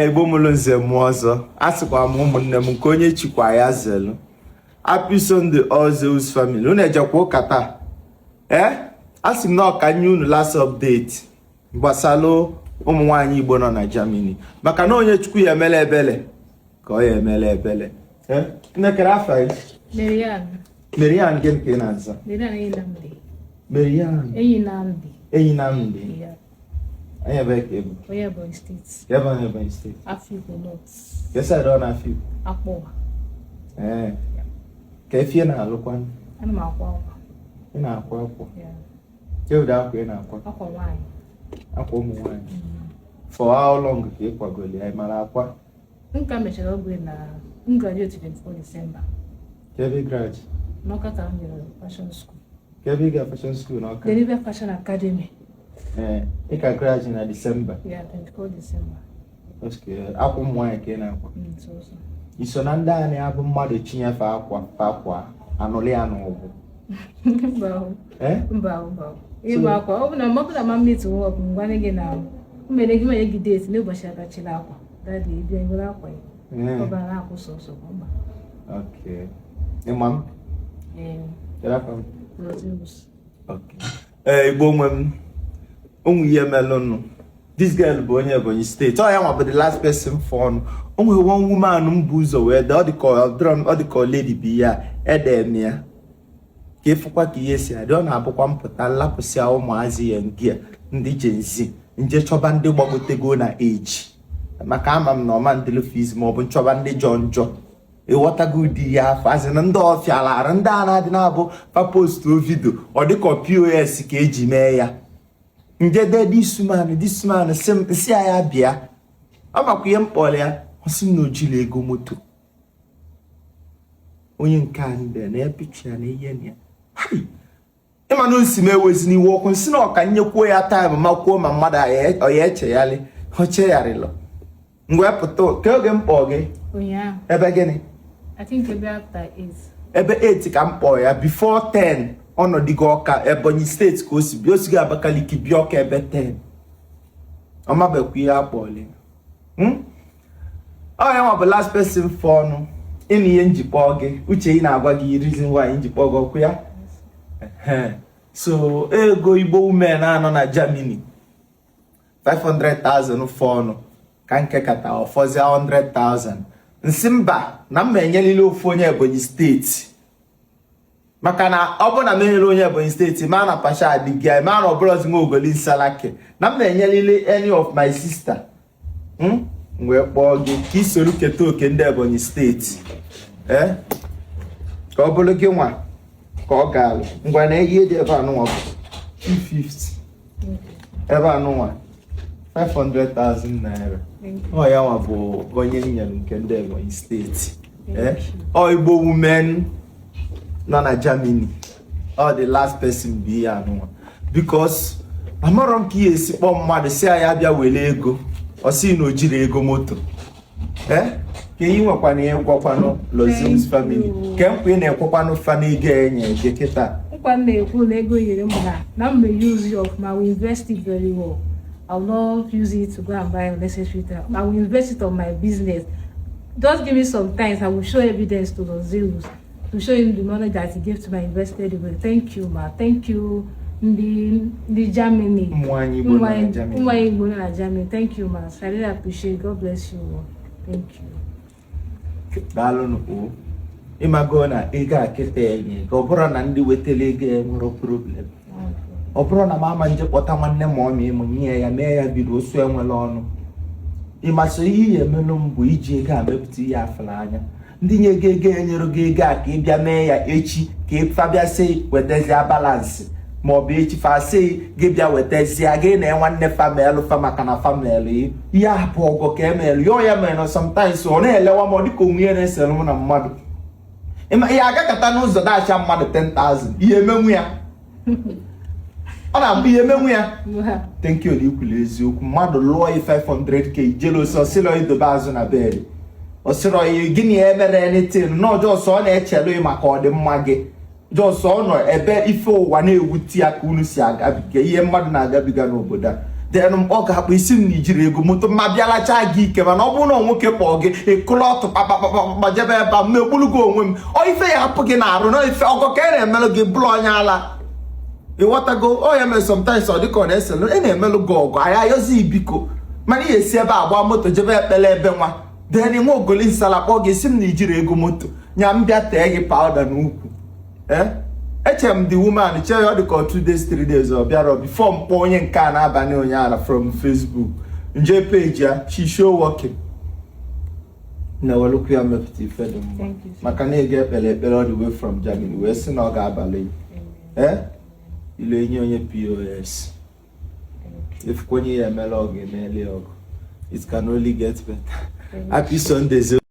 Igbo mulunze mwazo asikwa ụmụnne m nke onye chikwa ya zelu Happy Sunday all those family unu ejekwa kata asị m na ọkanye unu last update gbasalo ụmụ nwaanyị Igbo nọ na Germany maka na onye Chukwu ya emele ebele ka ọ ya emele ebele nnekere afa Marian gị nke na-aza Marian Eyinamdi Anya ebe ka ebu? Ebonyi State. Ebonyi State. Afikpo North. Yes, I don't Afikpo. Akpọwa. Ka efi na-alụkwa? Ana m akwa akwa. Ị na-akwa akwa? Ke ụdị akwa ị na-akwa? Akwa nwaanyị. Akwa ụmụ nwaanyị. For how long ka ị kwagoli ya mara akwa? Nka mechara ọgwụ na graduate 24 December. Ke ebe grad? N'Awka ka m jere fashion school. Ke ebe ga fashion school n'Awka? Deliver Fashion Academy. Ị ka grad na December? Yeah, 24 December. Okay, akwa ụmụ nwaanyị ka ị na-akwa? Iso na ndị a na-abụ mmadụ chinyefe akwa anụlị ya n'ọgwụ? Mba. Ịgba akwa, ọ bụ na mmadụ na mamit wọk ngwane gị na mmere gị date n'ụbọchị agachila akwa. Daddy, ịbịa ngwere akwa ya. Ọ bara akwụ sọsọ mba. Okay. Ịma m? Okay. Igbo nwe m. Onwe ihe melụnụ. This girl bụ onye Ebonyi State. Oh, ya nwa bụ the last person phone. Onwe one woman m bụ ụzọ wee dị ọ dịka lady bi ya edem ya. Ka ịfụkwa ka ihe si adị ọ na-abụkwa mpụta nlapụsịa ụmụazị ya ndị Gen Z nje chọba ndị gbagotego na age. Maka ama m na ọma ndịlụ fees ma ọ bụ nchọba ndị jọ njọ. Ịghọtago ụdị ya afọ azị na ndị ọfịalara ndị a na-adị na-abụ fa post vidio ọ dịka POS ka eji mee ya. Njede this man si ya bịa amakwa ihe mkpọrọ ya osi na ojile ego moto onye nke anyị bịa na picture na ihe ya ịma na osi m ewezi n'iwe ọkụ nsi na ọka nyekwuo ya time ma kwuo ma mmadụ ọ ya echegharị ọ chegharịlọ mgbe pụta ka oge mkpọ gị ebe gịnị I think ebe after 8 ebe 8 ka mkpọ ya before 10 ọnọdụ Ọka Ebonyi State ka o si bịa osighi Abakaliki bịa Ọka ebe 10 ọmabekwa ihe akpọọlị ọ ya nwa bụ last person fọnụ ịnụ ihe njikpọ gị uche ị na-agwa gị reason why njikpọ gị ọkụ ya so ego Igbo women anọ na Germany 500,000 fọnụ ka nke kata ọfọzia 100,000 nsị mba na mma enyelile ofu onye Ebonyi State maka na ọ bụ na menyere onye Ebonyi State ma na pasha adịghị ma na ọbụrọzi nwe ogoli nsalake na m na-enyelile any of my sister wee kpọọ gị ka isoro keta oke ndị Ebonyi State ka ọ bụrụ gị nwa ka ọ ga-alụ ngwa na ihe dị ebe anụnwa bụ 250 ebe anụnwa 500,000 naira ọ ya nwa bụ onye nyere nke ndị Ebonyi State ọ Igbo women nọ na Germany ọ the last person bi ya anụnwa because amarọ m ka ihe esi kpọọ mmadụ si ya bịa were ego ọ sị na o jiri ego moto ka ihe nwekwana ihe gwakwanụ Lozins family ke mkpa ị na-ekwekwanụ fa ego enye ege kịta nkwa na-ekwu na ego nyere m na m use it of my invest it very well. I will not use it to go and buy unnecessary things. I will invest it on my business. Just give me some time. I will show evidence to Lozins to show him the money that he gave to my invested. Thank you, ma. Thank you, the Germany. Germany. Thank you, ma. I really appreciate it. God bless you. Thank you. Dalonu imago na ego akete enye ka ọ bụrụ na ndị wetele ego enwere problem. Ọ bụrụ na mama nje kpọta nwanne m ọmị m nye ya mee ya bido osu enwele ọnụ. Ịmasị ihe emenụ m bụ iji ego a mepụta ihe afụla anya. Ndị nye ego enyere gị ego a ka ị bịa mee ya echi ka ị fabịa sị wetazia balansị ma ọ bụ echi fa sị gị bịa wetazia gị na nwanne family fa maka na family ihe hapụ ọgọ ka emelu yo ya mere sometimes ọ na-elewa ma ọ dịka onwe ya na-esere m na mmadụ ihe agakọta n'ụzọ dacha mmadụ 10,000 ihe emenwu ya ọ na-abụ ihe emenwu ya thank you na ikwulu eziokwu mmadụ lụọ 500k ijele osilo idobe azụ na bed osiro gịnị emere anything no just ọ na-echelu maka ọdịmma gị just ọ nọ ebe ife ụwa na-ewuti ya ka unu si agabiga ihe mmadụ na-agabiga n'obodo a then ọ ga-akpọ isi m na ijiri ego moto ma bịalacha gị ike mana ọ bụrụ na nwoke kpọọ gị ịkụlọtụ kpakpakpakpa jebe ebe a megbulugo onwe m ọ ife ya hapụ gị na-arụ na ife ọgọ ka ị na-emelụ gị bụrụ onye ala ịghọtago ọ ya mere sometimes ọ dịka ọ na-eselụ ị na-emelụ gị ọgụ anyị ayọzi ibiko mana ihe esi ebe agba moto jebe ekpele ebe nwa then nwe ogolinsala kpọọ gị isi m na ijiri ego moto nya m bịa tee gị pawuda n'ukwu echere m the woman chere ọ dị ka 2 days 3 days ọ bịara before m kpọọ onye nke a n'abalị ụnyaahụ from Facebook nje page ya she show working na welukwu ya mepụta ife dị mma maka na ege ekpere all the way from Germany wee sị na ọ ga-abalị ile enye onye POS ifukwenye ya emela ọgụ emeli ọgụ it can only get better. Happy Sunday.